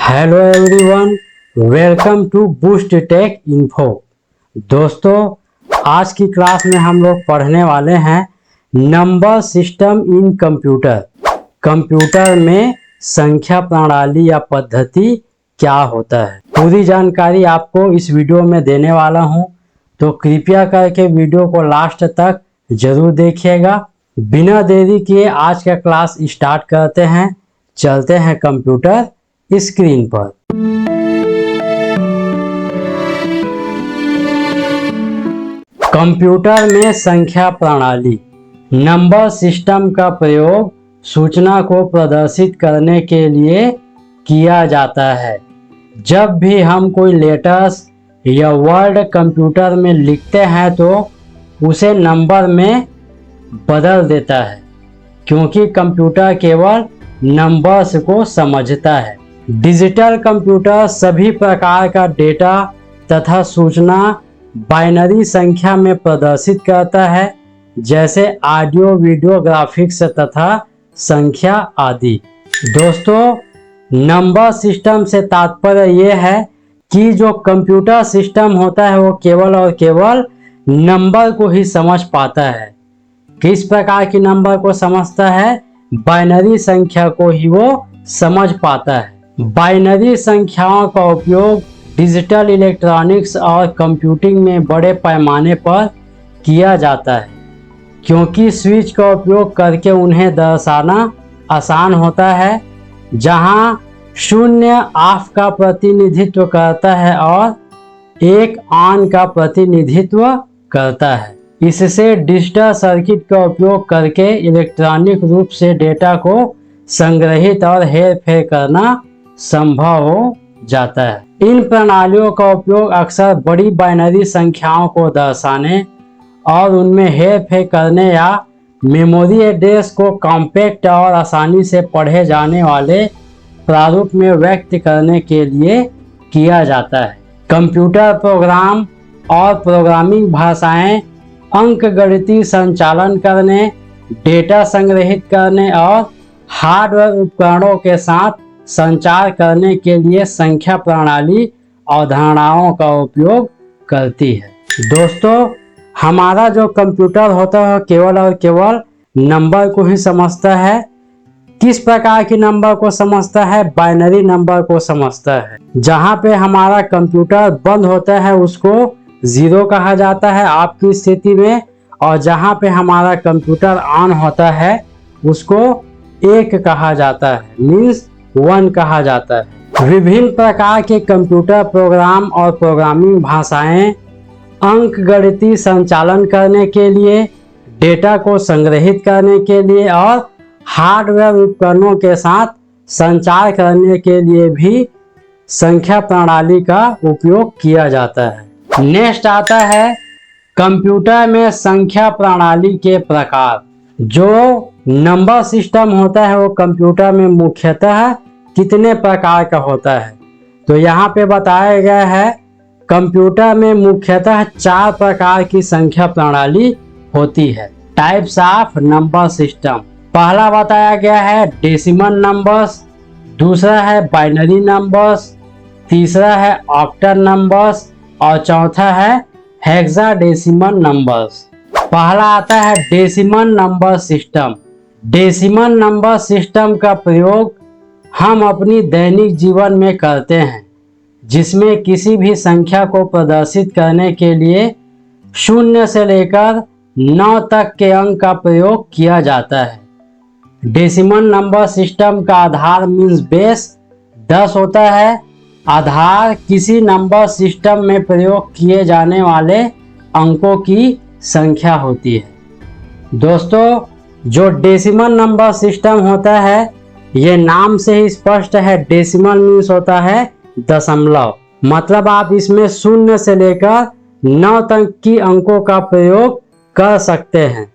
Hello everyone, welcome to Boost Tech Info. दोस्तों, आज की क्लास में हम लोग पढ़ने वाले हैं number system in computer. Computer में संख्या प्रणाली या पद्धति क्या होता है, पूरी जानकारी आपको इस वीडियो में देने वाला हूं, तो कृपया करके वीडियो को लास्ट तक जरूर देखिएगा। बिना देरी किए आज का क्लास स्टार्ट करते हैं। चलते हैं कंप्यूटर स्क्रीन पर। कंप्यूटर में संख्या प्रणाली नंबर सिस्टम का प्रयोग सूचना को प्रदर्शित करने के लिए किया जाता है। जब भी हम कोई लेटर्स या वर्ड कंप्यूटर में लिखते हैं तो उसे नंबर में बदल देता है, क्योंकि कंप्यूटर केवल नंबर्स को समझता है। डिजिटल कंप्यूटर सभी प्रकार का डेटा तथा सूचना बाइनरी संख्या में प्रदर्शित करता है, जैसे ऑडियो, वीडियो, ग्राफिक्स तथा संख्या आदि। दोस्तों, नंबर सिस्टम से तात्पर्य यह है कि जो कंप्यूटर सिस्टम होता है वो केवल और केवल नंबर को ही समझ पाता है। किस प्रकार की नंबर को समझता है? बाइनरी संख्या को ही वो समझ पाता है। बाइनरी संख्याओं का उपयोग डिजिटल इलेक्ट्रॉनिक्स और कंप्यूटिंग में बड़े पैमाने पर किया जाता है, क्योंकि स्विच का उपयोग करके उन्हें दर्शाना आसान होता है। जहां शून्य ऑफ का प्रतिनिधित्व करता है और एक ऑन का प्रतिनिधित्व करता है। इससे डिजिटल सर्किट का उपयोग करके इलेक्ट्रॉनिक रूप से डेटा को संग्रहित और हेरफेर करना संभव हो जाता है। इन प्रणालियों का उपयोग अक्सर बड़ी बाइनरी संख्याओं को दर्शाने और उनमें हेरफेर करने या मेमोरी एड्रेस को कॉम्पैक्ट और आसानी से पढ़े जाने वाले प्रारूप में व्यक्त करने के लिए किया जाता है। कंप्यूटर प्रोग्राम और प्रोग्रामिंग भाषाएं अंकगणितीय संचालन करने, डेटा संग्रहित करने और हार्डवेयर उपकरणों के साथ संचार करने के लिए संख्या प्रणाली अवधारणाओं का उपयोग करती है। दोस्तों, हमारा जो कंप्यूटर होता है केवल और केवल नंबर को ही समझता है। किस प्रकार की नंबर को समझता है? बाइनरी नंबर को समझता है। जहां पे हमारा कंप्यूटर बंद होता है उसको 0 कहा जाता है आपकी स्थिति में, और जहां पे हमारा कंप्यूटर ऑन होता है उसको 1 कहा जाता है, मीन्स 1 कहा जाता है। विभिन्न प्रकार के कंप्यूटर प्रोग्राम और प्रोग्रामिंग भाषाएं अंकगणितीय संचालन करने के लिए, डेटा को संग्रहित करने के लिए और हार्डवेयर उपकरणों के साथ संचार करने के लिए भी संख्या प्रणाली का उपयोग किया जाता है। नेक्स्ट आता है कंप्यूटर में संख्या प्रणाली के प्रकार। जो नंबर सिस्टम होता है वो कंप्यूटर में मुख्यतः कितने प्रकार का होता है, तो यहाँ पे बताया गया है कंप्यूटर में मुख्यतः 4 प्रकार की संख्या प्रणाली होती है। Types of number system. पहला बताया गया है डेसिमल नंबर्स, दूसरा है बाइनरी नंबर्स, तीसरा है ऑक्टल नंबर्स और चौथा है हेक्साडेसिमल नंबर्स। पहला आता है decimal number system. Decimal number system का प्रयोग हम अपनी दैनिक जीवन में करते हैं, जिसमें किसी भी संख्या को प्रदर्शित करने के लिए 0 से लेकर 9 तक के अंक का प्रयोग किया जाता है। डेसिमल नंबर सिस्टम का आधार मीन्स बेस 10 होता है। आधार किसी नंबर सिस्टम में प्रयोग किए जाने वाले अंकों की संख्या होती है। दोस्तों, जो डेसिमल नंबर सिस्टम होता है ये नाम से ही स्पष्ट है। डेसिमल मीन्स होता है दशमलव, मतलब आप इसमें 0 से लेकर 9 तक की अंकों का प्रयोग कर सकते हैं।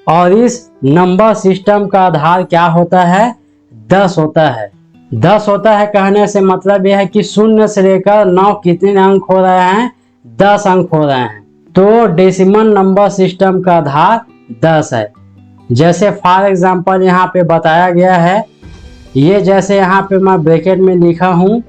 और इस नंबर सिस्टम का आधार क्या होता है? 10 होता है। 10 होता है कहने से मतलब यह है कि 0 से लेकर 9 कितने अंक हो रहे हैं? 10 अंक हो रहे हैं। तो डेसिमल नंबर सिस्टम का आधार 10 है। जैसे फॉर एग्जांपल यहाँ पे बताया गया है, ये जैसे यहाँ पे मैं ब्रैकेट में लिखा हूँ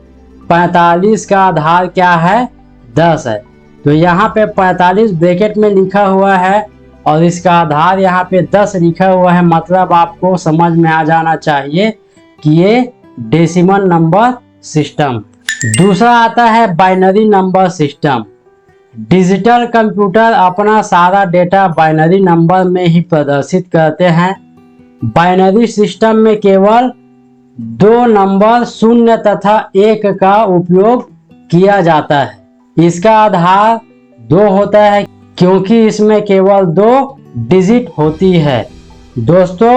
45 का आधार क्या है, 10 है। तो यहाँ पे 45 ब्रैकेट में लिखा हुआ है और इसका आधार यहाँ पे 10 लिखा हुआ है, मतलब आपको समझ में आ जाना चाहिए कि ये डेसिमल नंबर सिस्टम। दूसरा आता है binary number system. Digital computer अपना सारा डेटा बाइनरी नंबर में ही प्रदर्शित करते हैं। बाइनरी सिस्टम में केवल 2 नंबर 0 तथा 1 का उपयोग किया जाता है। इसका आधार 2 होता है क्योंकि इसमें केवल 2 डिजिट होती है। दोस्तों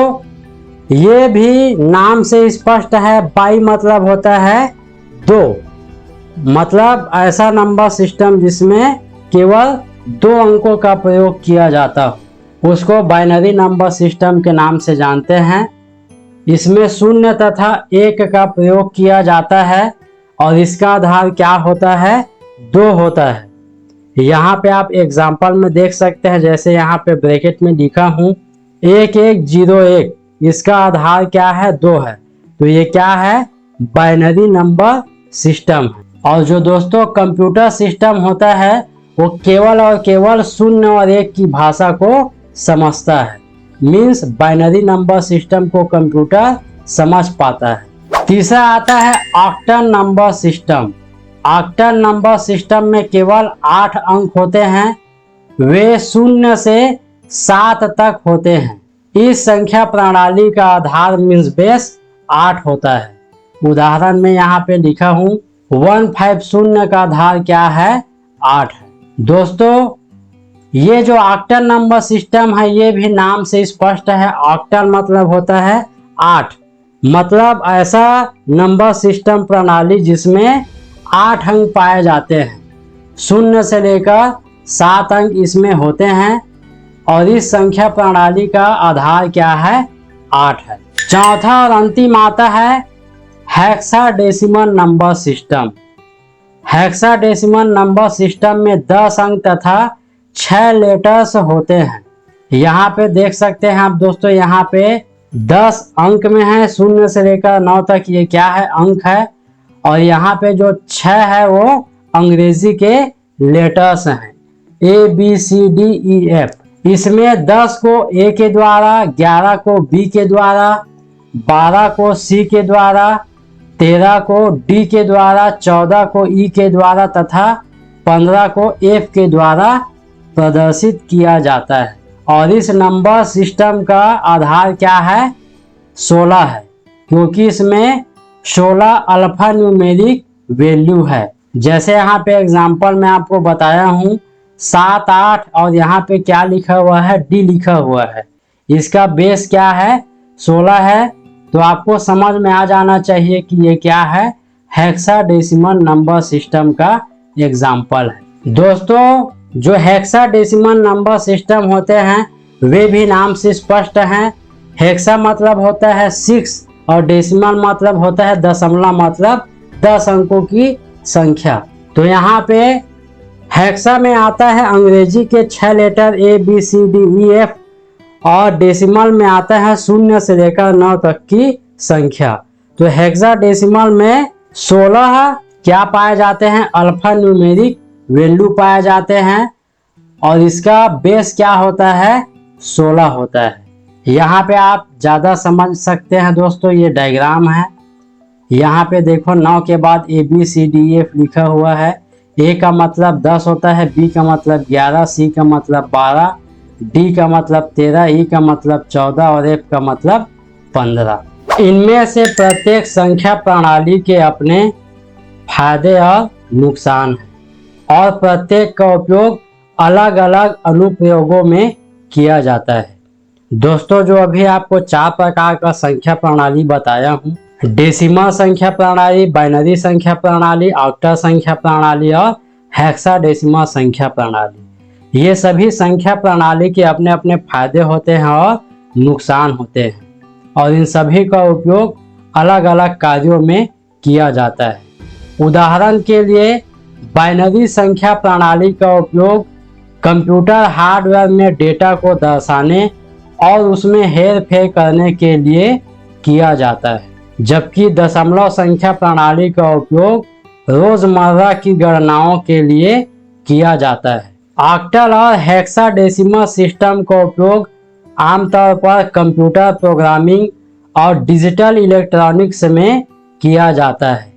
ये भी नाम से स्पष्ट है, बाई मतलब होता है 2, मतलब ऐसा नंबर सिस्टम जिसमें केवल 2 अंकों का प्रयोग किया जाता हो उसको बाइनरी नंबर सिस्टम के नाम से जानते हैं। इसमें 0 तथा 1 का प्रयोग किया जाता है और इसका आधार क्या होता है, 2 होता है। यहाँ पे आप एग्जाम्पल में देख सकते हैं, जैसे यहाँ पे ब्रैकेट में लिखा हूँ 1101, इसका आधार क्या है, 2 है। तो ये क्या है, बाइनरी नंबर सिस्टम है। और जो दोस्तों कंप्यूटर सिस्टम होता है वो केवल और केवल 0 और 1 की भाषा को समझता है, मीन्स बाइनरी नंबर सिस्टम को कंप्यूटर समझ पाता है। तीसरा आता है octal number system. Octal number system में केवल 8 अंक होते हैं, वे 0 से 7 तक होते हैं। इस संख्या प्रणाली का आधार मीन्स बेस 8 होता है। उदाहरण में यहाँ पे लिखा हूँ 150 का आधार क्या है, 8 है। दोस्तों ये जो ऑक्टल नंबर सिस्टम है ये भी नाम से स्पष्ट है। ऑक्टल मतलब होता है 8, मतलब ऐसा नंबर सिस्टम प्रणाली जिसमें 8 अंक पाए जाते हैं, 0 से लेकर 7 अंक इसमें होते हैं और इस संख्या प्रणाली का आधार क्या है, 8 है। चौथा और अंतिम आता है hexadecimal number system. Hexadecimal number system में 10 अंक तथा 6 लेटर्स होते हैं। यहाँ पे देख सकते हैं आप दोस्तों, यहाँ पे 10 अंक में है, 0 से लेकर 9 तक ये क्या है, अंक है। और यहाँ पे जो 6 है वो अंग्रेजी के लेटर्स हैं, ABCDEF। इसमें 10 को A के द्वारा, 11 को B के द्वारा, 12 को C के द्वारा, 13 को D के द्वारा, 14 को E के द्वारा तथा 15 को F के द्वारा प्रदर्शित किया जाता है। और इस नंबर सिस्टम का आधार क्या है, 16 है, क्योंकि इसमें 16 अल्फा न्यूमेरिक वैल्यू है। जैसे यहाँ पे एग्जांपल मैं आपको बताया हूँ 7, 8 और यहाँ पे क्या लिखा हुआ है, D लिखा हुआ है। इसका बेस क्या है, 16 है। तो आपको समझ में आ जाना चाहिए कि ये क्या है, हेक्साडेसिमल नंबर सिस्टम का एग्जाम्पल है। दोस्तों जो हेक्साडेसिमल नंबर सिस्टम होते हैं वे भी नाम से स्पष्ट हैं। हेक्सा मतलब होता है 6 और डेसिमल मतलब होता है दशमलव, मतलब 10 अंकों की संख्या। तो यहाँ पे हेक्सा में आता है अंग्रेजी के 6 लेटर ABCDEF और डेसिमल में आता है 0 से लेकर 9 तक की संख्या। तो हेक्साडेसिमल में 16 क्या पाए जाते हैं, अल्फा न्यूमेरिक वैल्यू पाए जाते हैं और इसका बेस क्या होता है, 16 होता है। यहाँ पे आप ज़्यादा समझ सकते हैं दोस्तों, ये डायग्राम है। यहाँ पे देखो 9 के बाद ABCDEF लिखा हुआ है। A का मतलब 10 होता है, B का मतलब 11, C का मतलब 12, D का मतलब 13, E का मतलब 14 और F का मतलब 15। इनमें से प्रत्येक संख्या प्रणाली के अपने फायदे और नुकसान हैं और प्रत्येक का उपयोग अलग अलग अनुप्रयोगों में किया जाता है। दोस्तों जो अभी आपको 4 प्रकार का संख्या प्रणाली बताया हूँ, डेसिमल संख्या प्रणाली, बाइनरी संख्या प्रणाली, ऑक्टल संख्या प्रणाली और हेक्साडेसिमल संख्या प्रणाली, ये सभी संख्या प्रणाली के अपने अपने फायदे होते हैं और नुकसान होते हैं और इन सभी का उपयोग अलग अलग कार्यों में किया जाता है। उदाहरण के लिए बाइनरी संख्या प्रणाली का उपयोग कंप्यूटर हार्डवेयर में डेटा को दर्शाने और उसमें हेर फेर करने के लिए किया जाता है, जबकि दशमलव संख्या प्रणाली का उपयोग रोजमर्रा की गणनाओं के लिए किया जाता है। ऑक्टल और हेक्साडेसिमल सिस्टम का उपयोग आमतौर पर कंप्यूटर प्रोग्रामिंग और डिजिटल इलेक्ट्रॉनिक्स में किया जाता है,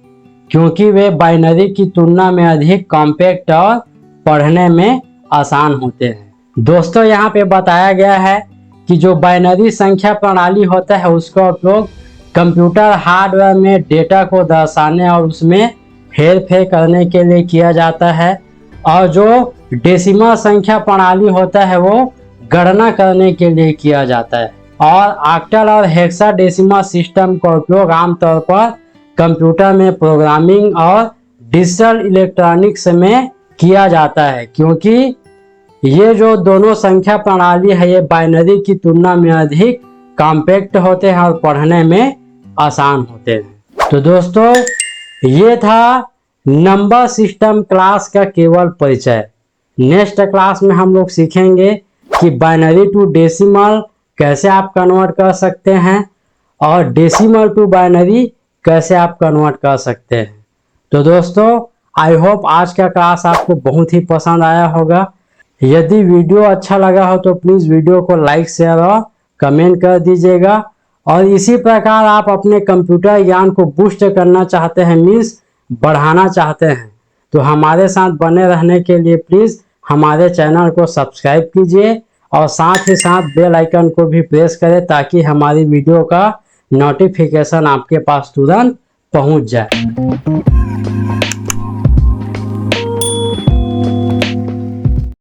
क्योंकि वे बाइनरी की तुलना में अधिक कॉम्पैक्ट और पढ़ने में आसान होते हैं। दोस्तों, यहाँ पे बताया गया है कि जो बाइनरी संख्या प्रणाली होता है उसका उपयोग कंप्यूटर हार्डवेयर में डेटा को दर्शाने और उसमें हेर फेर करने के लिए किया जाता है, और जो डेसिमल संख्या प्रणाली होता है वो गणना करने के लिए किया जाता है। और ऑक्टल और हेक्साडेसिमल सिस्टम का उपयोग आमतौर पर कंप्यूटर में प्रोग्रामिंग और डिजिटल इलेक्ट्रॉनिक्स में किया जाता है, क्योंकि ये जो दोनों संख्या प्रणाली है ये बाइनरी की तुलना में अधिक कॉम्पैक्ट होते हैं और पढ़ने में आसान होते हैं। तो दोस्तों, ये था नंबर सिस्टम क्लास का केवल परिचय। नेक्स्ट क्लास में हम लोग सीखेंगे कि बाइनरी टू डेसिमल कैसे आप कन्वर्ट कर सकते हैं और डेसिमल टू बाइनरी कैसे आप कन्वर्ट कर सकते हैं। तो दोस्तों, आई होप आज का क्लास आपको बहुत ही पसंद आया होगा। यदि वीडियो अच्छा लगा हो तो प्लीज़ वीडियो को लाइक शेयर और कमेंट कर दीजिएगा। और इसी प्रकार आप अपने कंप्यूटर ज्ञान को बूस्ट करना चाहते हैं, मीन्स बढ़ाना चाहते हैं, तो हमारे साथ बने रहने के लिए प्लीज़ हमारे चैनल को सब्सक्राइब कीजिए और साथ ही साथ बेल आइकन को भी प्रेस करें ताकि हमारी वीडियो का नोटिफिकेशन आपके पास तुरंत पहुंच जाए।